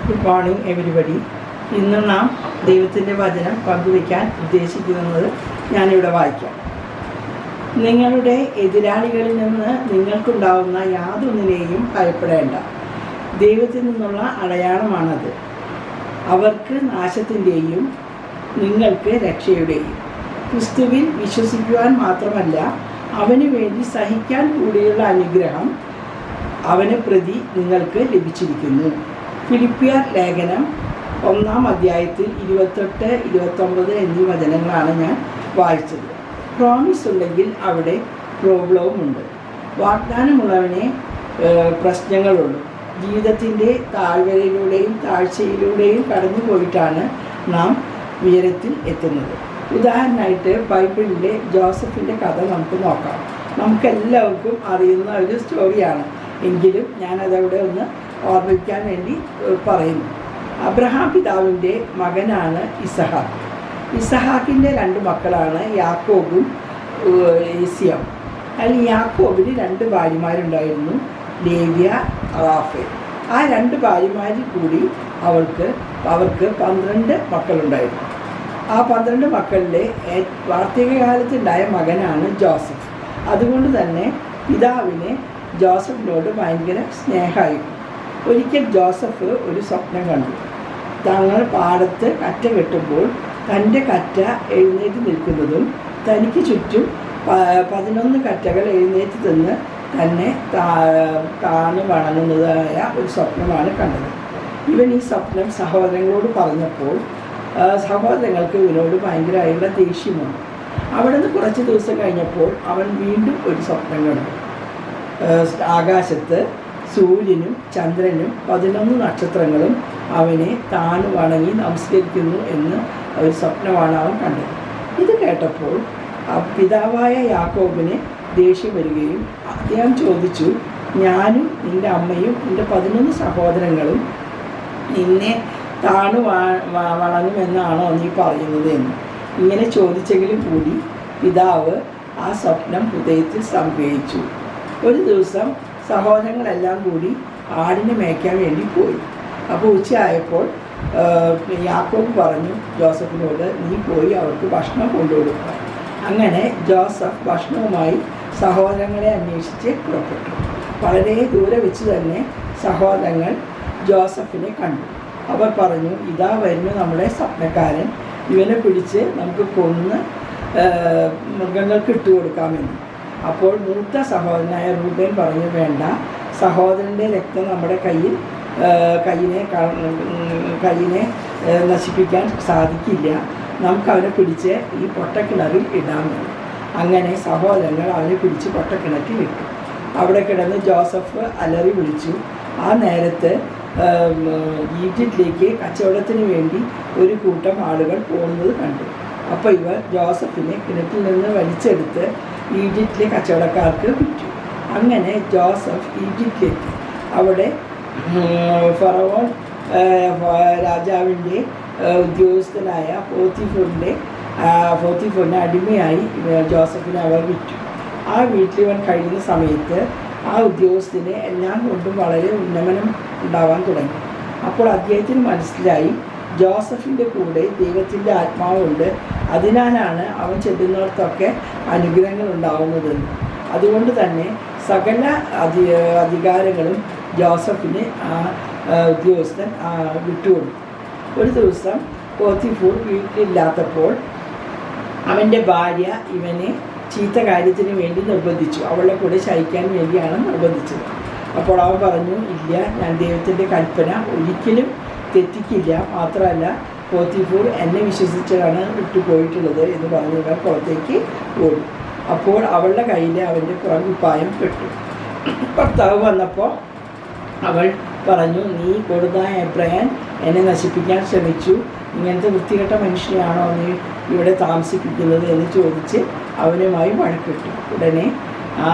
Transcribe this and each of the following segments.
Good morning everybody. ഇന്ന് നാം ദൈവത്തിൻ്റെ വചനം പങ്കുവയ്ക്കാൻ ഉദ്ദേശിക്കുന്നത് ഞാനിവിടെ വായിക്കാം. നിങ്ങളുടെ എതിരാളികളിൽ നിന്ന് നിങ്ങൾക്കുണ്ടാവുന്ന യാതൊന്നിനെയും ഭയപ്പെടേണ്ട. ദൈവത്തിൽ നിന്നുള്ള അടയാളമാണത്. അവർക്ക് നാശത്തിൻ്റെയും നിങ്ങൾക്ക് രക്ഷയുടെയും. ക്രിസ്തുവിൽ വിശ്വസിക്കുവാൻ മാത്രമല്ല, അവന് വേണ്ടി സഹിക്കാൻ കൂടിയുള്ള അനുഗ്രഹം അവനെ പ്രതി നിങ്ങൾക്ക് ലഭിച്ചിരിക്കുന്നു. ഫിലിപ്പിയർ ലേഖനം 1-ാം അധ്യായത്തിൽ 28, 29 എന്നീ വചനങ്ങളാണ് ഞാൻ വായിച്ചത്. പ്രോമിസ് ഉണ്ടെങ്കിൽ അവിടെ പ്രോബ്ലവും ഉണ്ട്. വാഗ്ദാനമുള്ളവനെ പ്രശ്നങ്ങളുള്ളൂ. ജീവിതത്തിൻ്റെ താഴ്വരയിലൂടെയും താഴ്ചയിലൂടെയും കടന്നു പോയിട്ടാണ് നാം ഉയരത്തിൽ എത്തുന്നത്. ഉദാഹരണമായിട്ട് ബൈബിളിലെ ജോസഫിൻ്റെ കഥ നമുക്ക് നോക്കാം. നമുക്കെല്ലാവർക്കും അറിയുന്ന ഒരു സ്റ്റോറിയാണ്, എങ്കിലും ഞാനതവിടെ ഒന്ന് ഓർമ്മിക്കാൻ വേണ്ടി പറയുന്നു. അബ്രഹാം പിതാവിൻ്റെ മകനാണ് ഇസഹാക്ക്. ഇസഹാക്കിൻ്റെ 2 മക്കളാണ് യാക്കോബും ഏസ്യാവും. അതിൽ യാക്കോബിന് 2 ഭാര്യമാരുണ്ടായിരുന്നു, ലേവ്യ, റാഫേൽ. ആ 2 ഭാര്യമാരിൽ കൂടി അവർക്ക് 12 മക്കളുണ്ടായിരുന്നു. ആ 12 മക്കളിലെ വാർദ്ധക്യകാലത്തുണ്ടായ മകനാണ് ജോസഫ്. അതുകൊണ്ട് തന്നെ പിതാവിന് ജോസഫിനോട് ഭയങ്കര സ്നേഹമായിരുന്നു. ഒരിക്കൽ ജോസഫ് ഒരു സ്വപ്നം കണ്ടു. തങ്ങൾ പാടത്ത് കറ്റ കെട്ടുമ്പോൾ തൻ്റെ കറ്റ എഴുന്നേറ്റ് നിൽക്കുന്നതും തനിക്ക് ചുറ്റും 11 കറ്റകൾ എഴുന്നേറ്റ് നിന്ന് തന്നെ താണു വണങ്ങുന്നതായ ഒരു സ്വപ്നമാണ് കണ്ടത്. ഇവൻ ഈ സ്വപ്നം സഹോദരങ്ങളോട് പറഞ്ഞപ്പോൾ സഹോദരങ്ങൾക്ക് ഇവനോട് ഭയങ്കരമായുള്ള ദേഷ്യമാണ്. അവിടെ നിന്ന് കുറച്ച് ദിവസം കഴിഞ്ഞപ്പോൾ അവൻ വീണ്ടും ഒരു സ്വപ്നം കണ്ടു. ആകാശത്ത് സൂര്യനും ചന്ദ്രനും 11 നക്ഷത്രങ്ങളും അവനെ താണു വണങ്ങി നമസ്കരിക്കുന്നു എന്ന് ഒരു സ്വപ്നമാണ് അവൻ കണ്ടത്. ഇത് കേട്ടപ്പോൾ പിതാവായ യാക്കോബിന് ദേഷ്യം വരികയും അദ്ദേഹം ചോദിച്ചു, ഞാനും നിൻ്റെ അമ്മയും നിൻ്റെ 11 സഹോദരങ്ങളും നിന്നെ താണു വണങ്ങുമെന്നാണോ നീ പറയുന്നത് എന്ന്. ഇങ്ങനെ ചോദിച്ചെങ്കിലും കൂടി പിതാവ് ആ സ്വപ്നം ഹൃദയത്തിൽ സംഗ്രഹിച്ചു. ഒരു ദിവസം സഹോദരങ്ങളെല്ലാം കൂടി ആടിനെ മേയ്ക്കാൻ വേണ്ടി പോയി. അപ്പോൾ ഉച്ചയായപ്പോൾ യാക്കോബ് പറഞ്ഞു ജോസഫിനോട്, നീ പോയി അവർക്ക് ഭക്ഷണം കൊണ്ടുകൊടുക്കുക. അങ്ങനെ ജോസഫ് ഭക്ഷണവുമായി സഹോദരങ്ങളെ അന്വേഷിച്ച് പുറപ്പെട്ടു. വളരെ ദൂരെ വെച്ച് തന്നെ സഹോദരങ്ങൾ ജോസഫിനെ കണ്ടു. അവർ പറഞ്ഞു, ഇതാ വരുന്നു നമ്മുടെ സ്വപ്നക്കാരൻ, ഇവനെ പിടിച്ച് നമുക്ക് കൊന്ന് മൃഗങ്ങൾക്ക് ഇട്ടുകൊടുക്കാമെന്ന്. അപ്പോൾ മൂത്ത സഹോദരനായ റൂബേൻ പറഞ്ഞു, വേണ്ട, സഹോദരൻ്റെ രക്തം നമ്മുടെ കയ്യിനെ നശിപ്പിക്കാൻ സാധിക്കില്ല, നമുക്ക് അവനെ പിടിച്ച് ഈ പൊട്ടക്കിണറിൽ ഇടാമെന്ന്. അങ്ങനെ സഹോദരങ്ങൾ അവനെ പിടിച്ച് പൊട്ടക്കിണറ്റിൽ ഇട്ടു. അവിടെ കിടന്ന് ജോസഫ് അലറി വിളിച്ചു. ആ നേരത്ത് ഈജിപ്തിലേക്ക് കച്ചവടത്തിന് വേണ്ടി ഒരു കൂട്ടം ആളുകൾ പോകുന്നത് കണ്ടു. അപ്പോൾ ഇവർ ജോസഫിനെ കിണറ്റിൽ നിന്ന് വലിച്ചെടുത്ത് ഈജിപ്തിലെ കച്ചവടക്കാർക്ക് വിറ്റു. അങ്ങനെ ജോസഫ് ഈജിപ്തിലെത്തി. അവിടെ ഫറവോൻ രാജാവിൻ്റെ ഉദ്യോഗസ്ഥനായ പോത്തിഫറിന് അടിമയായി ജോസഫിനെ അവർ വിറ്റു. ആ വീട്ടിലിവൻ കഴിയുന്ന സമയത്ത് ആ ഉദ്യോഗസ്ഥന് എല്ലാം കൊണ്ടും വളരെ ഉന്നമനം ഉണ്ടാവാൻ തുടങ്ങി. അപ്പോൾ അദ്ദേഹത്തിന് മനസ്സിലായി, ജോസഫിൻ്റെ കൂടെ ദൈവത്തിൻ്റെ ആത്മാവുണ്ട്, അതിനാലാണ് അവൻ ചെല്ലുന്നിടത്തൊക്കെ അനുഗ്രഹങ്ങൾ ഉണ്ടാവുന്നതെന്ന്. അതുകൊണ്ട് തന്നെ സകല അധികാരങ്ങളും ജോസഫിന് ആ ഉദ്യോഗസ്ഥൻ വിട്ടുകൊടുത്തു. ഒരു ദിവസം പോത്തിഫർ വീട്ടിലില്ലാത്തപ്പോൾ അവൻ്റെ ഭാര്യ ഇവനെ ചീത്ത കാര്യത്തിന് വേണ്ടി നിർബന്ധിച്ചു. അവളുടെ കൂടെ ശയിക്കാൻ വേണ്ടിയാണ് നിർബന്ധിച്ചത്. അപ്പോൾ അവൻ പറഞ്ഞു, ഇല്ല, ഞാൻ ദൈവത്തിൻ്റെ കൽപ്പന ഒരിക്കലും തെറ്റിക്കില്ല, മാത്രമല്ല പോത്തിഫർ എന്നെ വിശ്വസിച്ചാണ് വിട്ടുപോയിട്ടുള്ളത് എന്ന് പറഞ്ഞ് ഇവർ പുറത്തേക്ക് ഓടി. അപ്പോൾ അവളുടെ കയ്യിൽ അവൻ്റെ പുറകുപ്പായം പെട്ടു. ഭർത്താവ് വന്നപ്പോൾ അവൾ പറഞ്ഞു, നീ കൊടുതായ എബ്രഹാം എന്നെ നശിപ്പിക്കാൻ ശ്രമിച്ചു, ഇങ്ങനത്തെ വൃത്തികെട്ട മനുഷ്യനെയാണോ നീ ഇവിടെ താമസിപ്പിക്കുന്നത് എന്ന് ചോദിച്ച് അവനുമായി വഴക്കിട്ടു. ഉടനെ ആ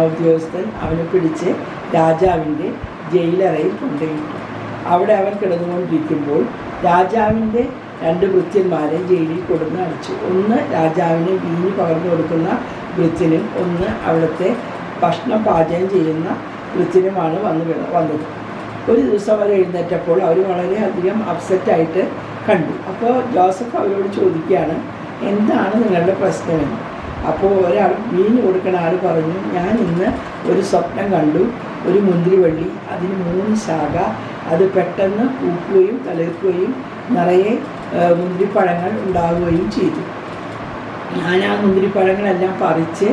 ഉദ്യോഗസ്ഥൻ അവനെ പിടിച്ച് രാജാവിൻ്റെ ജയിലറയിൽ കൊണ്ടുപോയിട്ടു. അവിടെ അവൻ കിടന്നുകൊണ്ടിരിക്കുമ്പോൾ രാജാവിൻ്റെ 2 ഭൃത്യന്മാരെ ജയിലിൽ കൊടുന്ന് അടച്ചു. ഒന്ന് രാജാവിന് വീഞ്ഞ് പകർന്നു കൊടുക്കുന്ന ഭൃത്യനും ഒന്ന് അവിടുത്തെ ഭക്ഷണം പാചകം ചെയ്യുന്ന ഭൃത്യനുമാണ് വന്നത്. ഒരു ദിവസം അവർ എഴുന്നേറ്റപ്പോൾ അവർ വളരെയധികം അപ്സെറ്റായിട്ട് കണ്ടു. അപ്പോൾ ജോസഫ് അവരോട് ചോദിക്കുകയാണ്, എന്താണ് നിങ്ങളുടെ പ്രശ്നമെന്ന്. അപ്പോൾ ഒരാൾ വീഞ്ഞ് കൊടുക്കുന്ന ആൾ പറഞ്ഞു, ഞാൻ ഇന്ന് ഒരു സ്വപ്നം കണ്ടു, ഒരു മുന്തിരിവള്ളി, അതിന് 3 ശാഖ, അത് പെട്ടെന്ന് പൂക്കുകയും തളിർക്കുകയും നിറയെ മുന്തിരിപ്പഴങ്ങൾ ഉണ്ടാവുകയും ചെയ്തു. ഞാൻ ആ മുന്തിരിപ്പഴങ്ങളെല്ലാം പറിച്ച്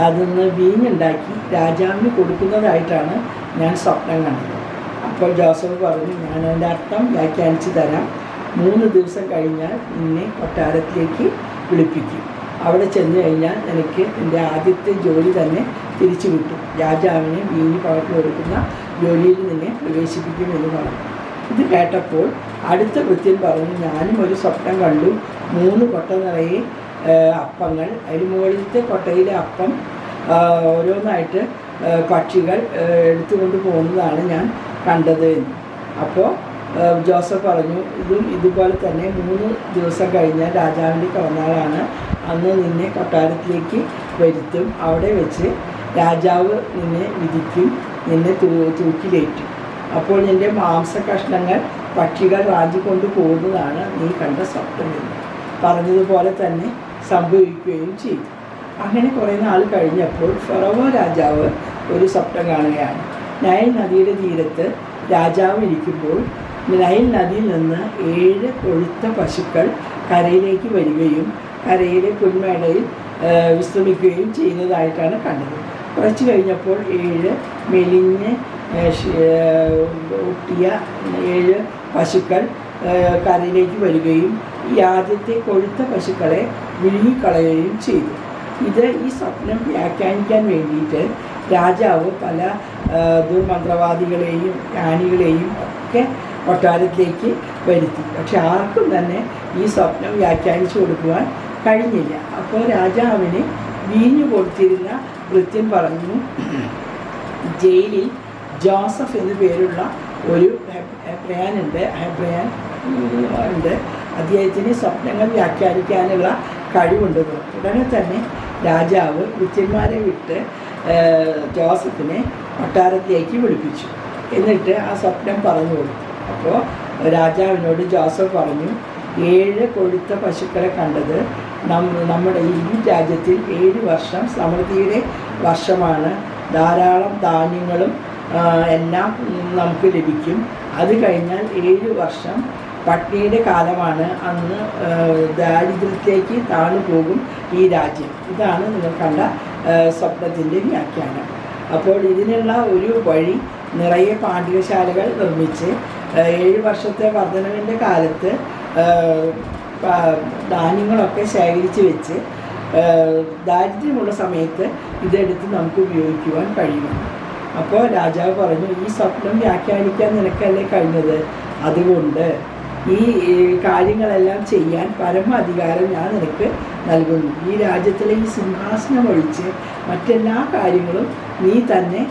അതിന്ന് വീഞ്ഞുണ്ടാക്കി രാജാവിന് കൊടുക്കുന്നതായിട്ടാണ് ഞാൻ സ്വപ്നം കണ്ടത്. അപ്പോൾ ജോസഫ് പറഞ്ഞു, ഞാൻ അതിൻ്റെ അർത്ഥം വ്യാഖ്യാനിച്ച് തരാം. 3 ദിവസം കഴിഞ്ഞാൽ നിന്നെ കൊട്ടാരത്തിലേക്ക് വിളിപ്പിക്കും. അവിടെ ചെന്ന് കഴിഞ്ഞാൽ എനിക്ക് എൻ്റെ ആദ്യത്തെ ജോലി തന്നെ തിരിച്ചു കിട്ടും. രാജാവിന് വീഞ്ഞ് പകർന്നു കൊടുക്കുന്ന ജോലിയിൽ നിന്നെ പ്രവേശിപ്പിക്കുമെന്ന് പറഞ്ഞു. ഇത് കേട്ടപ്പോൾ അടുത്ത ഭൃത്യൻ പറഞ്ഞു, ഞാനും ഒരു സ്വപ്നം കണ്ടു, 3 കൊട്ട നിറയെ അപ്പങ്ങൾ, അതിന് മുകളിലത്തെ കൊട്ടയിലെ അപ്പം ഓരോന്നായിട്ട് പക്ഷികൾ എടുത്തുകൊണ്ട് പോകുന്നതാണ് ഞാൻ കണ്ടത് എന്ന്. അപ്പോൾ ജോസഫ് പറഞ്ഞു, ഇതുപോലെ തന്നെ 3 ദിവസം കഴിഞ്ഞാൽ രാജാവിൻ്റെ പിറന്നാളാണ്, അന്ന് നിന്നെ കൊട്ടാരത്തിലേക്ക് വരുത്തും. അവിടെ വെച്ച് രാജാവ് നിന്നെ വിധിക്കും, നിന്നെ തൂക്കിലേറ്റും. അപ്പോൾ നിൻ്റെ മാംസകഷ്ണങ്ങൾ പക്ഷികൾ റാഞ്ചിക്കൊണ്ട് പോകുന്നതാണ് നീ കണ്ട സ്വപ്നം എന്ന് പറഞ്ഞതുപോലെ തന്നെ സംഭവിക്കുകയും ചെയ്തു. അങ്ങനെ കുറേ നാൾ കഴിഞ്ഞപ്പോൾ ഫറവോ രാജാവ് ഒരു സ്വപ്നം കാണുകയാണ്. നൈൽ നദിയുടെ തീരത്ത് രാജാവ് ഇരിക്കുമ്പോൾ നൈൽ നദിയിൽ നിന്ന് 7 കൊഴുത്ത പശുക്കൾ കരയിലേക്ക് വരികയും കരയിലെ പുൽമേടയിൽ വിശ്രമിക്കുകയും ചെയ്യുന്നതായിട്ടാണ് കണ്ടത്. കുറച്ച് കഴിഞ്ഞപ്പോൾ 7 മെലിഞ്ഞ് ഒട്ടിയ 7 പശുക്കൾ കരയിലേക്ക് വരികയും ഈ ആദ്യത്തെ കൊഴുത്ത പശുക്കളെ വിഴുങ്ങിക്കളയുകയും ചെയ്തു. ഈ സ്വപ്നം വ്യാഖ്യാനിക്കാൻ വേണ്ടിയിട്ട് രാജാവ് പല ദുർമന്ത്രവാദികളെയും ജ്ഞാനികളെയും ഒക്കെ കൊട്ടാരത്തിലേക്ക് വരുത്തി. പക്ഷെ ആർക്കും തന്നെ ഈ സ്വപ്നം വ്യാഖ്യാനിച്ചു കൊടുക്കുവാൻ കഴിഞ്ഞില്ല. അപ്പോൾ രാജാവിന് വീഞ്ഞു കൊടുത്തിരുന്ന ഭൃത്യൻ പറഞ്ഞു, ജയിലിൽ ജോസഫ് എന്നു പേരുള്ള ഒരു ഹെബ്രയൻ ഉണ്ട്, അദ്ദേഹത്തിന് സ്വപ്നങ്ങൾ വ്യാഖ്യാനിക്കാനുള്ള കഴിവുണ്ടെന്ന്. ഉടനെ തന്നെ രാജാവ് ഭൃത്യന്മാരെ വിട്ട് ജോസഫിനെ കൊട്ടാരത്തിലേക്ക് വിളിപ്പിച്ചു. എന്നിട്ട് ആ സ്വപ്നം പറഞ്ഞു കൊടുത്തു. അപ്പോൾ രാജാവിനോട് ജോസഫ് പറഞ്ഞു, 7 കൊഴുത്ത പശുക്കളെ കണ്ടത് നമ്മുടെ ഈ രാജ്യത്തിൽ 7 വർഷം സമൃദ്ധിയുടെ വർഷമാണ്. ധാരാളം ധാന്യങ്ങളും എല്ലാം നമുക്ക് ലഭിക്കും. അത് കഴിഞ്ഞാൽ 7 വർഷം പട്ടിണിയുടെ കാലമാണ്. അന്ന് ദാരിദ്ര്യത്തിലേക്ക് താണു പോകും ഈ രാജ്യം. ഇതാണ് നിങ്ങൾ കണ്ട സ്വപ്നത്തിൻ്റെ വ്യാഖ്യാനം. അപ്പോൾ ഇതിനുള്ള ഒരു വഴി നിറയെ പാണ്ഡികശാലകൾ നിർമ്മിച്ച് 7 വർഷത്തെ വർധനവിൻ്റെ കാലത്ത് ധാന്യങ്ങളൊക്കെ ശേഖരിച്ച് വെച്ച് ദാരിദ്ര്യമുള്ള സമയത്ത് ഇതെടുത്ത് നമുക്ക് ഉപയോഗിക്കുവാൻ കഴിയുമെന്ന്. അപ്പോൾ രാജാവ് പറഞ്ഞു, ഈ സ്വപ്നം വ്യാഖ്യാനിക്കാൻ നിനക്കല്ലേ കഴിഞ്ഞത്, അതുകൊണ്ട് ഈ കാര്യങ്ങളെല്ലാം ചെയ്യാൻ പരമാധികാരം ഞാൻ നിനക്ക് നൽകുന്നു. ഈ രാജ്യത്തിലെ ഈ സിംഹാസനം ഒഴിച്ച് മറ്റെല്ലാ കാര്യങ്ങളും നീ തന്നെ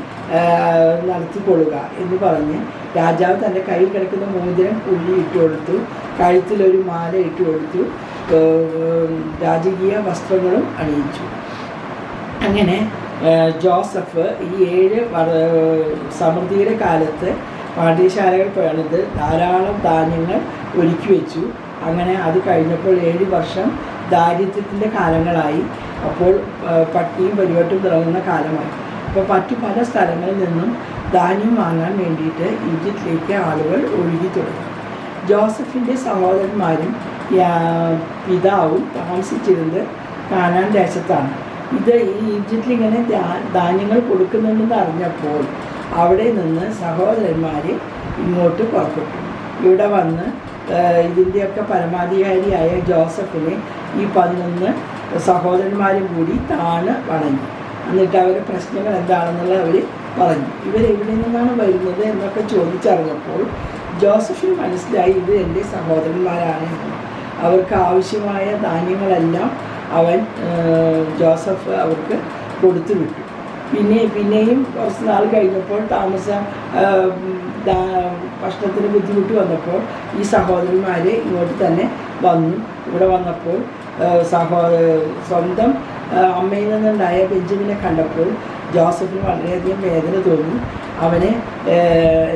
നടത്തിക്കൊള്ളുക എന്ന് പറഞ്ഞ് രാജാവ് തൻ്റെ കയ്യിൽ കിടക്കുന്ന മോതിരം ഉള്ളി ഇട്ട് കൊടുത്തു, കഴുത്തിലൊരു മാല ഇട്ട് കൊടുത്തു, രാജകീയ വസ്ത്രങ്ങളും അണിയിച്ചു. അങ്ങനെ ജോസഫ് ഈ 7 സമൃദ്ധിയുടെ കാലത്ത് പാണ്ഡ്യശാലകൾ പണിത് ധാരാളം ധാന്യങ്ങൾ ഒരുക്കി വെച്ചു. അങ്ങനെ അത് കഴിഞ്ഞപ്പോൾ 7 വർഷം ദാരിദ്ര്യത്തിൻ്റെ കാലങ്ങളായി. അപ്പോൾ പട്ടിയും പരിവട്ടും തുടങ്ങുന്ന കാലമായി. അപ്പോൾ മറ്റു പല സ്ഥലങ്ങളിൽ നിന്നും ധാന്യം വാങ്ങാൻ വേണ്ടിയിട്ട് ഈജിപ്തിലേക്ക് ആളുകൾ ഒഴുകി തുടങ്ങി. ജോസഫിൻ്റെ സഹോദരന്മാരും പിതാവും താമസിച്ചിരുന്നത് കാനാൻ ദേശത്താണ്. ഈ ഈജിപ്തിൽ ഇങ്ങനെ ധാന്യങ്ങൾ കൊടുക്കുന്നുണ്ടെന്ന് അറിഞ്ഞപ്പോൾ അവിടെ നിന്ന് സഹോദരന്മാർ ഇങ്ങോട്ട് പുറപ്പെട്ടു. ഇവിടെ വന്ന് ഇതിൻ്റെയൊക്കെ പരമാധികാരിയായ ജോസഫിനെ ഈ 11 സഹോദരന്മാരും കൂടി താണ് വണങ്ങി. എന്നിട്ട് അവരുടെ പ്രശ്നങ്ങൾ എന്താണെന്നുള്ളത് അവർ പറഞ്ഞു. ഇവരെവിടെ നിന്നാണ് വരുന്നത് എന്നൊക്കെ ചോദിച്ചറിഞ്ഞപ്പോൾ ജോസഫിന് മനസ്സിലായി, ഇത് എൻ്റെ സഹോദരന്മാരാണ് എന്ന്. അവർക്ക് ആവശ്യമായ ധാന്യങ്ങളെല്ലാം ജോസഫ് അവർക്ക് കൊടുത്തു വിട്ടു. പിന്നെയും കുറച്ച് നാൾ കഴിഞ്ഞപ്പോൾ ഭക്ഷണത്തിന് ബുദ്ധിമുട്ട് വന്നപ്പോൾ ഈ സഹോദരന്മാർ ഇങ്ങോട്ട് തന്നെ വന്നു. ഇവിടെ വന്നപ്പോൾ സ്വന്തം അമ്മയിൽ നിന്നുണ്ടായ ബെഞ്ചമിനെ കണ്ടപ്പോൾ ജോസഫിന് വളരെയധികം വേദന തോന്നി. അവനെ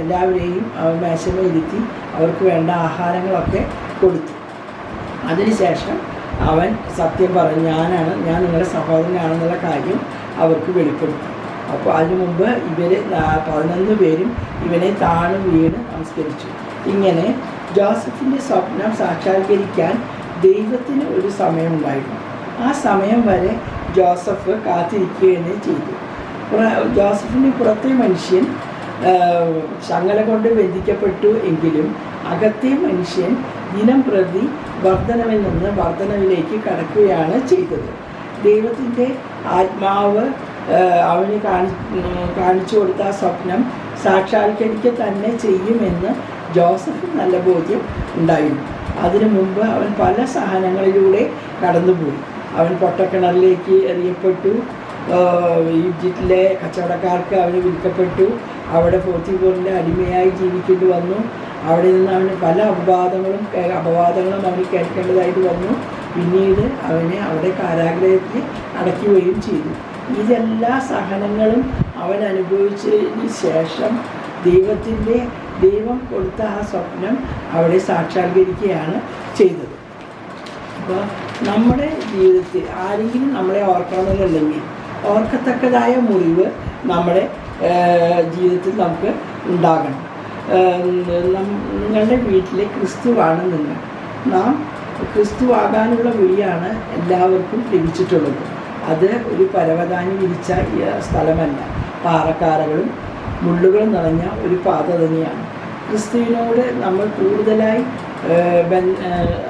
എല്ലാവരെയും മേശമേലിരുത്തി അവർക്ക് വേണ്ട ആഹാരങ്ങളൊക്കെ കൊടുത്തു. അതിനുശേഷം അവൻ സത്യം പറഞ്ഞു, ഞാൻ നിങ്ങളുടെ സഹോദരനാണെന്നുള്ള കാര്യം അവർക്ക് വെളിപ്പെടുത്തി. അപ്പോൾ അതിനു മുമ്പ് ഇവർ 11 പേരും ഇവനെ താണു വീണ് നമസ്കരിച്ചു. ഇങ്ങനെ ജോസഫിൻ്റെ സ്വപ്നം സാക്ഷാത്കരിക്കാൻ ദൈവത്തിന് ഒരു സമയമുണ്ടായിരുന്നു. ആ സമയം വരെ ജോസഫ് കാത്തിരിക്കുകയാണ് ചെയ്തു. ജോസഫിൻ്റെ പുറത്തെ മനുഷ്യൻ ചങ്ങല കൊണ്ട് ബന്ധിക്കപ്പെട്ടു എങ്കിലും അകത്തെ മനുഷ്യൻ ദിനം പ്രതി വർധനവിൽ നിന്ന് വർധനവിലേക്ക് കടക്കുകയാണ് ചെയ്തത്. ദൈവത്തിൻ്റെ ആത്മാവ് അവന് കാണിച്ചു കൊടുത്ത ആ സ്വപ്നം സാക്ഷാത്കരിക്കുക തന്നെ ചെയ്യുമെന്ന് ജോസഫ് നല്ല ബോധ്യം ഉണ്ടായിരുന്നു. അതിനു മുമ്പ് അവൻ പല സഹനങ്ങളിലൂടെ കടന്നുപോയി. അവൻ പൊട്ടക്കിണറിലേക്ക് എറിയപ്പെട്ടു, ഈജിപ്തിലെ കച്ചവടക്കാർക്ക് അവന് വിൽക്കപ്പെട്ടു, അവിടെ പോത്തിഫോറിൻ്റെ അടിമയായി ജീവിക്കേണ്ടി വന്നു. അവിടെ നിന്ന് അവന് പല അപവാദങ്ങളും അവന് കേൾക്കേണ്ടതായിട്ട് വന്നു. പിന്നീട് അവനെ അവിടെ കാരാഗ്രഹത്തിൽ അടയ്ക്കുകയും ചെയ്തു. ഇതെല്ലാ സഹനങ്ങളും അവൻ അനുഭവിച്ചതിന് ശേഷം ദൈവം കൊടുത്ത ആ സ്വപ്നം അവിടെ സാക്ഷാത്കരിക്കുകയാണ് ചെയ്തത്. അപ്പോൾ നമ്മുടെ ജീവിതത്തിൽ ആരെങ്കിലും നമ്മളെ ഓർക്കണമെന്നുണ്ടെങ്കിൽ ഓർക്കത്തക്കതായ മുറിവ് നമ്മുടെ ജീവിതത്തിൽ നമുക്ക് ഉണ്ടാകണം. നിങ്ങളുടെ വീട്ടിലെ ക്രിസ്തുവാണ് നിങ്ങൾ. നാം ക്രിസ്തുവാകാനുള്ള വിളിയാണ് എല്ലാവർക്കും ലഭിച്ചിട്ടുള്ളത്. അത് ഒരു പരവതാനി വിരിച്ച സ്ഥലമല്ല, പാറക്കാരകളും മുള്ളുകളും നിറഞ്ഞ ഒരു പാത തന്നെയാണ്. ക്രിസ്തുവിനോട് നമ്മൾ കൂടുതലായി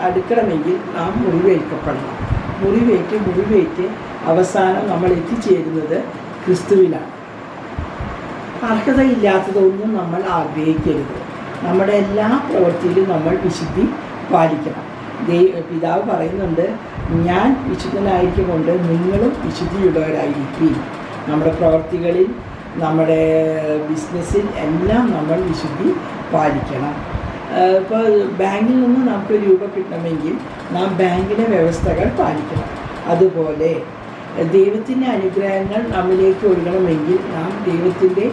അടുക്കണമെങ്കിൽ നാം മുറിവേൽക്കപ്പെടണം. മുറിവേറ്റ് അവസാനം നമ്മൾ എത്തിച്ചേരുന്നത് ക്രിസ്തുവിലാണ്. അർഹതയില്ലാത്തതൊന്നും നമ്മൾ ആഗ്രഹിക്കരുത്. നമ്മുടെ എല്ലാ പ്രവൃത്തിയിലും നമ്മൾ വിശുദ്ധി പാലിക്കണം. പിതാവ് പറയുന്നുണ്ട്, ഞാൻ വിശുദ്ധനായിരിക്കുകൊണ്ട് നിങ്ങളും വിശുദ്ധിയുള്ളവരായിരിക്കും. നമ്മുടെ പ്രവൃത്തികളിൽ, നമ്മുടെ ബിസിനസ്സിൽ എല്ലാം നമ്മൾ വിശുദ്ധി പാലിക്കണം. ഇപ്പോൾ ബാങ്കിൽ നിന്ന് നമുക്ക് രൂപ കിട്ടണമെങ്കിൽ നാം ബാങ്കിലെ വ്യവസ്ഥകൾ പാലിക്കണം. അതുപോലെ ദൈവത്തിൻ്റെ അനുഗ്രഹങ്ങൾ നമ്മിലേക്ക് ഒഴുകണമെങ്കിൽ നാം ദൈവത്തിൻ്റെ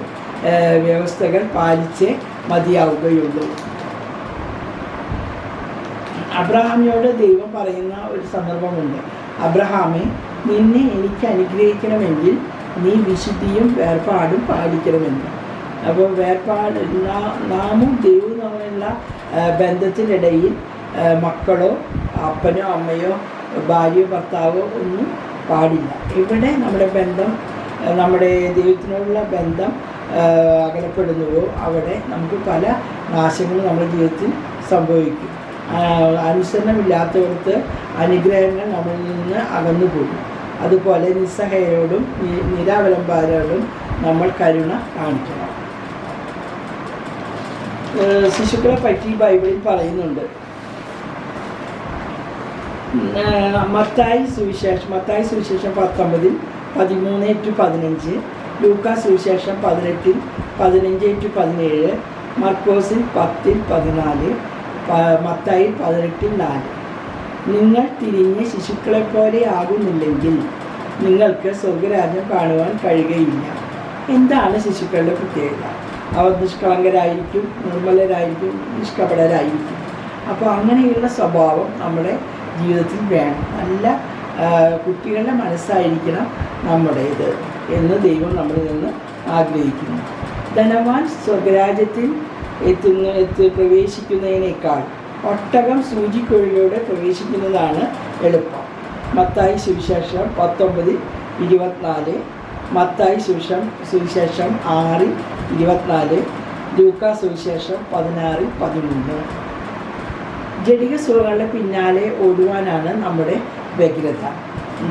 വ്യവസ്ഥകൾ പാലിച്ചേ മതിയാവുകയുള്ളൂ. അബ്രഹാമിനോട് ദൈവം പറയുന്ന ഒരു സന്ദർഭമുണ്ട്. അബ്രഹാമേ, നിന്നെ എനിക്ക് അനുഗ്രഹിക്കണമെങ്കിൽ നീ വിശുദ്ധിയും വേർപാടും പാലിക്കണമെന്ന്. അപ്പോൾ നാമും ദൈവവും തമ്മിലുള്ള ബന്ധത്തിനിടയിൽ മക്കളോ അപ്പനോ അമ്മയോ ഭാര്യയോ ഭർത്താവോ ഒന്നും പാടില്ല. ഇവിടെ നമ്മുടെ ബന്ധം, നമ്മുടെ ദൈവത്തിനോടുള്ള ബന്ധം അകലപ്പെടുന്നുവോ അവിടെ നമുക്ക് പല നാശങ്ങളും നമ്മുടെ ജീവിതത്തിൽ സംഭവിക്കും. അനുസരണമില്ലാത്തവർക്ക് അനുഗ്രഹങ്ങൾ നമ്മളിൽ നിന്ന് അകന്നു പോകും. അതുപോലെ നിസ്സഹായരോടും നിരാവലംബരോടും നമ്മൾ കരുണ കാണിക്കണം. ശിശുക്കളെ പറ്റി ബൈബിളിൽ പറയുന്നുണ്ട്. മത്തായി സുവിശേഷം 19:13-15, ലൂക്കാ സുവിശേഷം 18:15-17, മർക്കോസിൽ 10:14, മത്തായി 18:4. നിങ്ങൾ തിരിഞ്ഞ് ശിശുക്കളെപ്പോലെ ആകുന്നില്ലെങ്കിൽ നിങ്ങൾക്ക് സ്വർഗരാജ്യം കാണുവാൻ കഴിയുകയില്ല. എന്താണ് ശിശുക്കളുടെ പ്രത്യേകത? അവർ നിഷ്കളങ്കരായിരിക്കും, നിർമ്മലരായിരിക്കും, നിഷ്കപടരായിരിക്കും. അപ്പോൾ അങ്ങനെയുള്ള സ്വഭാവം നമ്മുടെ ജീവിതത്തിൽ വേണം. നല്ല കുട്ടികളുടെ മനസ്സായിരിക്കണം നമ്മുടേത് എന്ന് ദൈവം നമ്മളിൽ നിന്ന് ആഗ്രഹിക്കുന്നു. ധനവാൻ സ്വർഗരാജ്യത്തിൽ പ്രവേശിക്കുന്നതിനേക്കാൾ ഒട്ടകം സൂചിക്കുഴലിലൂടെ പ്രവേശിക്കുന്നതാണ് എളുപ്പം. മത്തായി സുവിശേഷം 19:24, മത്തായി സുവിശേഷം 6:24, ലൂക്കാ സുവിശേഷം 16:13. ജഡിക സുഖങ്ങളുടെ പിന്നാലെ ഓടുവാനാണ് നമ്മുടെ വ്യഗ്രത.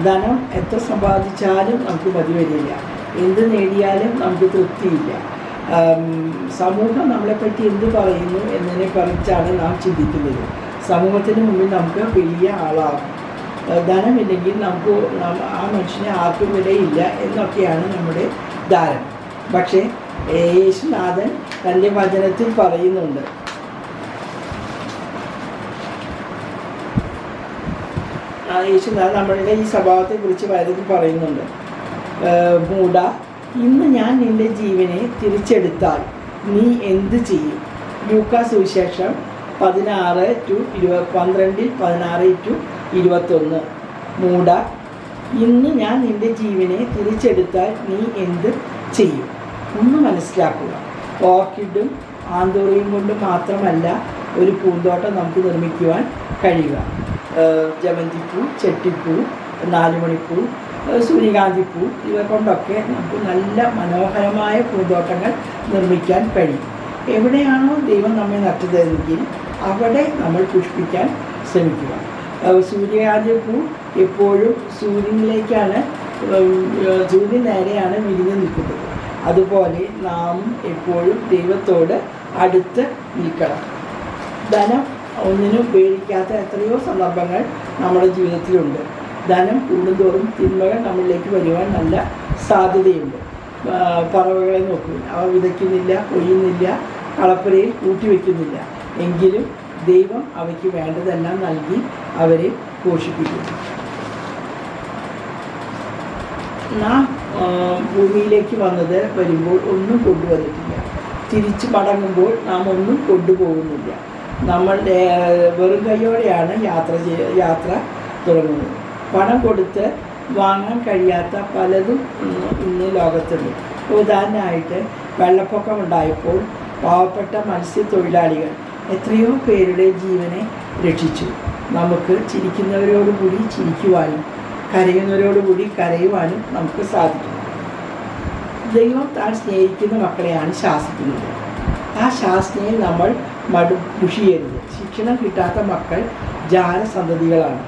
ധനം എത്ര സമ്പാദിച്ചാലും നമുക്ക് മതി വരില്ല, എന്ത് നേടിയാലും നമുക്ക് തൃപ്തിയില്ല. സമൂഹം നമ്മളെപ്പറ്റി എന്ത് പറയുന്നു എന്നതിനെ കുറിച്ചാണ് നാം ചിന്തിക്കുന്നത്. സമൂഹത്തിന് മുമ്പിൽ നമുക്ക് വലിയ ആളാകും. ധനമില്ലെങ്കിൽ നമുക്ക് ആ മനുഷ്യനെ ആർക്കും വിലയില്ല എന്നൊക്കെയാണ് നമ്മുടെ ധാരണ. പക്ഷേ യേശുനാഥൻ തൻ്റെ വചനത്തിൽ പറയുന്നുണ്ട്, യേശുനാഥൻ നമ്മളുടെ ഈ സ്വഭാവത്തെക്കുറിച്ച് വചനത്തിൽ പറയുന്നുണ്ട്. മൂഢ, ഇന്ന് ഞാൻ നിന്റെ ജീവനെ തിരിച്ചെടുത്താൽ നീ എന്ത് ചെയ്യും? ലൂക്കാ സുവിശേഷം 16:12-21. മൂട, ഇന്ന് ഞാൻ നിന്റെ ജീവനെ തിരിച്ചെടുത്താൽ നീ എന്ത് ചെയ്യും? ഒന്ന് മനസ്സിലാക്കുക. ഓർക്കിഡും ആന്തോറിയും കൊണ്ട് മാത്രമല്ല ഒരു പൂന്തോട്ടം നമുക്ക് നിർമ്മിക്കുവാൻ കഴിയുക. ജമന്തിപ്പൂ, ചെട്ടിപ്പൂ, നാലുമണിപ്പൂ, സൂര്യകാന്തിപ്പൂ, ഇവ കൊണ്ടൊക്കെ നമുക്ക് നല്ല മനോഹരമായ പൂന്തോട്ടങ്ങൾ നിർമ്മിക്കാൻ കഴിയും. എവിടെയാണോ ദൈവം നമ്മെ നട്ടതെങ്കിൽ അവിടെ നമ്മൾ പുഷ്പിക്കാൻ ശ്രമിക്കുക. സൂര്യകാന്തിപ്പൂ എപ്പോഴും സൂര്യനിലേക്കാണ്, സൂര്യൻ നേരെയാണ് വിരിഞ്ഞു നിൽക്കുന്നത്. അതുപോലെ നാം എപ്പോഴും ദൈവത്തോട് അടുത്ത് നിൽക്കണം. ധനം ഒന്നിനും ഉപയോഗിക്കാത്ത എത്രയോ സന്ദർഭങ്ങൾ നമ്മുടെ ജീവിതത്തിലുണ്ട്. ധനം കൂടുന്തോറും തിന്മകൾ നമ്മളിലേക്ക് വരുവാൻ നല്ല സാധ്യതയുണ്ട്. പറവകളെ നോക്കൂ, അവ വിതയ്ക്കുന്നില്ല, കൊയ്യുന്നില്ല, കളപ്പുരയിൽ കൂട്ടിവെക്കുന്നില്ല. എങ്കിലും ദൈവം അവയ്ക്ക് വേണ്ടതെല്ലാം നൽകി അവരെ പോഷിപ്പിക്കുന്നു. നാം ഭൂമിയിലേക്ക് വരുമ്പോൾ ഒന്നും കൊണ്ടുവന്നിട്ടില്ല. തിരിച്ചു മടങ്ങുമ്പോൾ നാം ഒന്നും കൊണ്ടുപോകുന്നില്ല. നമ്മൾ വെറും കൈയോടെയാണ് യാത്ര തുടങ്ങുന്നത്. പണം കൊടുത്ത് വാങ്ങാൻ കഴിയാത്ത പലതും ഇന്ന് ലോകത്തുണ്ട്. ഉദാഹരണമായിട്ട് വെള്ളപ്പൊക്കമുണ്ടായപ്പോൾ പാവപ്പെട്ട മത്സ്യത്തൊഴിലാളികൾ എത്രയോ പേരുടെ ജീവനെ രക്ഷിച്ചു. നമുക്ക് ചിരിക്കുന്നവരോടുകൂടി ചിരിക്കുവാനും കരയുന്നവരോടുകൂടി കരയുവാനും നമുക്ക് സാധിക്കും. ദൈവം താൻ സ്നേഹിക്കുന്ന മക്കളെയാണ് ശാസിക്കുന്നത്. ആ ശാസനയിൽ നമ്മൾ മുഷിയരുത്. ശിക്ഷണം കിട്ടാത്ത മക്കൾ ജാരസന്തതികളാണ്.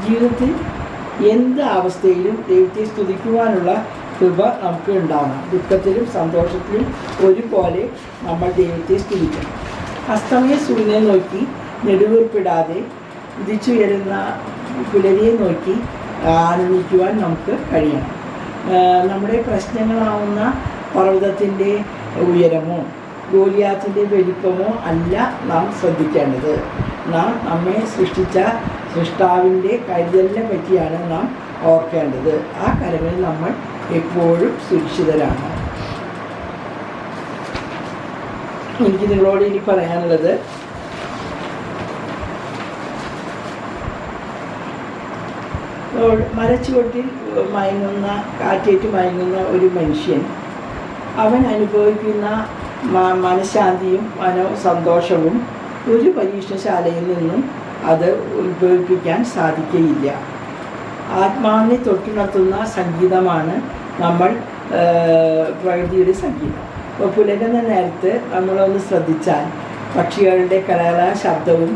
ജീവിതത്തിൽ എന്ത് അവസ്ഥയിലും ദൈവത്തെ സ്തുതിക്കുവാനുള്ള കൃപ നമുക്ക് ഉണ്ടാവണം. ദുഃഖത്തിലും സന്തോഷത്തിലും ഒരുപോലെ നമ്മൾ ദൈവത്തെ സ്തുതിക്കണം. അസ്തമയ സൂര്യനെ നോക്കി നെടുവീർപ്പിടാതെ ഉദിച്ചുയരുന്ന പുലരിയെ നോക്കി ആനന്ദിക്കുവാൻ നമുക്ക് കഴിയണം. നമ്മുടെ പ്രശ്നങ്ങളാവുന്ന പർവ്വതത്തിൻ്റെ ഉയരമോ ഗോലിയാത്തിൻ്റെ വലിപ്പമോ അല്ല നാം ശ്രദ്ധിക്കേണ്ടത്. നാം നമ്മെ സൃഷ്ടിച്ച സൃഷ്ടാവിൻ്റെ കരുതലിനെ പറ്റിയാണ് നാം ഓർക്കേണ്ടത്. ആ കരങ്ങളിൽ നമ്മൾ എപ്പോഴും സുരക്ഷിതരാണ്. എനിക്ക് നിങ്ങളോട് ഇനി പറയാനുള്ളത്, മരച്ചുവട്ടിൽ കാറ്റേറ്റ് മയങ്ങുന്ന ഒരു മനുഷ്യൻ അവൻ അനുഭവിക്കുന്ന മനഃശാന്തിയും മനോസന്തോഷവും ഒരു പരീക്ഷണശാലയിൽ നിന്നും അത് ഉത്ഭവിപ്പിക്കാൻ സാധിക്കുകയില്ല. ആത്മാവിനെ തൊട്ടുണർത്തുന്ന സംഗീതമാണ് നമ്മൾ പ്രകൃതിയുടെ സംഗീതം. അപ്പോൾ പുലരുന്ന നേരത്ത് നമ്മളൊന്ന് ശ്രദ്ധിച്ചാൽ പക്ഷികളുടെ കലകല ശബ്ദവും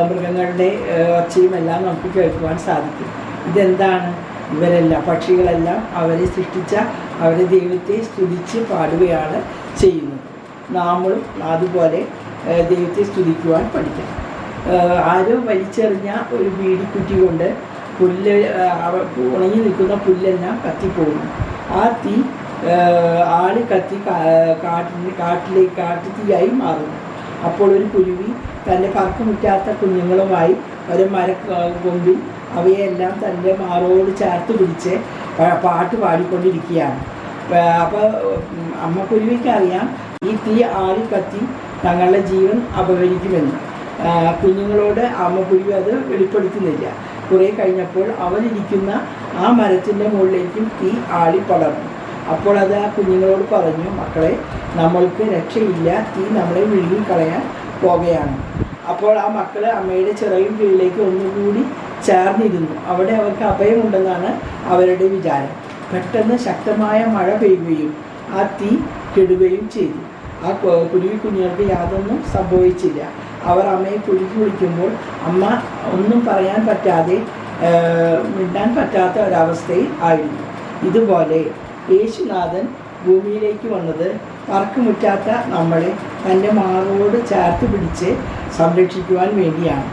മൃഗങ്ങളുടെ ഒച്ചയും എല്ലാം നമുക്ക് കേൾക്കുവാൻ സാധിക്കും. ഇതെന്താണ്? ഇവരെല്ലാം പക്ഷികളെല്ലാം അവരെ സൃഷ്ടിച്ച അവരെ ദൈവത്തെ സ്തുതിച്ച് പാടുകയാണ് ചെയ്യുന്നത്. നാമും അതുപോലെ ദൈവത്തെ സ്തുതിക്കുവാൻ പഠിക്കണം. ആരോ വലിച്ചെറിഞ്ഞ ഒരു ബീഡിക്കുറ്റി കൊണ്ട് ഉണങ്ങി നിൽക്കുന്ന പുല്ലെല്ലാം കത്തിപ്പോകുന്നു. ആ തീ ആളി കത്തി കാട്ടുതീയായി മാറുന്നു. അപ്പോൾ ഒരു കുരുവി തൻ്റെ പറക്കമുറ്റാത്ത കുഞ്ഞുങ്ങളുമായി ഒരു മരക്കൊമ്പിൽ അവയെല്ലാം തൻ്റെ മാറോട് ചേർത്ത് പിടിച്ച് പാട്ട് പാടിക്കൊണ്ടിരിക്കുകയാണ്. അപ്പോൾ അമ്മ കുരുവിക്കറിയാം ഈ തീ ആളി കത്തി തങ്ങളുടെ ജീവൻ അപഹരിക്കുമെന്ന്. കുഞ്ഞുങ്ങളോട് അമ്മ കുരുവി അത് വെളിപ്പെടുത്തുന്നില്ല. കുറേ കഴിഞ്ഞപ്പോൾ അവരിയ്ക്കുന്ന ആ മരത്തിൻ്റെ മുകളിലേക്കും തീ ആളി പടർന്നു. അപ്പോൾ അത് ആ കുഞ്ഞുങ്ങളോട് പറഞ്ഞു, മക്കളെ, നമ്മൾക്ക് രക്ഷയില്ല, തീ നമ്മളെ വിഴുങ്ങിക്കളയാൻ പോകുകയാണ്. അപ്പോൾ ആ മക്കൾ അമ്മയുടെ ചിറകിൻ കീഴിലേക്ക് ഒന്നുകൂടി ചേർന്നിരുന്നു. അവിടെ അവർക്ക് അഭയമുണ്ടെന്നാണ് അവരുടെ വിചാരം. പെട്ടെന്ന് ശക്തമായ മഴ പെയ്യുകയും ആ തീ കെടുകയും ചെയ്തു. ആ കുരുവി കുഞ്ഞുങ്ങൾക്ക് യാതൊന്നും സംഭവിച്ചില്ല. അവർ അമ്മയെ കുലുക്കി വിളിക്കുമ്പോൾ അമ്മ ഒന്നും പറയാൻ പറ്റാതെ മിണ്ടാൻ പറ്റാത്ത ഒരവസ്ഥയിൽ ആയിരുന്നു. ഇതുപോലെ യേശുനാഥൻ ഭൂമിയിലേക്ക് വന്നത് പറക്കുമുറ്റാത്ത നമ്മളെ തൻ്റെ മാറോട് ചേർത്ത് പിടിച്ച് സംരക്ഷിക്കുവാൻ വേണ്ടിയാണ്.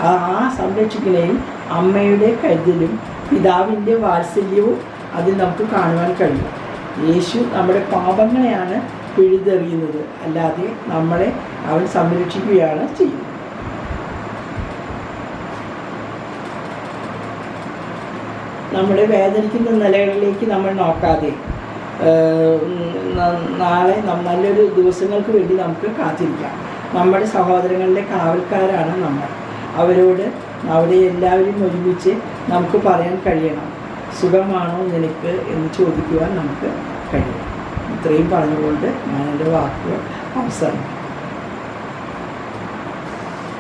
ആ സംരക്ഷിക്കുന്നതിൽ അമ്മയുടെ കരുതലും പിതാവിൻ്റെ വാത്സല്യവും അതിൽ നമുക്ക് കാണുവാൻ കഴിയും. യേശു നമ്മുടെ പാപങ്ങളെയാണ് പിഴുതെറിയുന്നത്, അല്ലാതെ നമ്മളെ അവൻ സംരക്ഷിക്കുകയാണ് ചെയ്യുന്നത്. നമ്മുടെ വേദനിക്കുന്ന നിലകളിലേക്ക് നമ്മൾ നോക്കാതെ നാളെ നല്ലൊരു ദിവസങ്ങൾക്ക് വേണ്ടി നമുക്ക് കാത്തിരിക്കാം. നമ്മുടെ സഹോദരങ്ങളുടെ കാവൽക്കാരാണ് നമ്മൾ. അവരോട് അവിടെ എല്ലാവരും ഒരുമിച്ച് നമുക്ക് പറയാൻ കഴിയണം, സുഖമാണോ നിനക്ക് എന്ന് ചോദിക്കുവാൻ നമുക്ക് കഴിയും. ഇത്രയും പറഞ്ഞുകൊണ്ട് ഞാൻ എൻ്റെ വാക്കുകൾ അവസാനിപ്പിക്കും.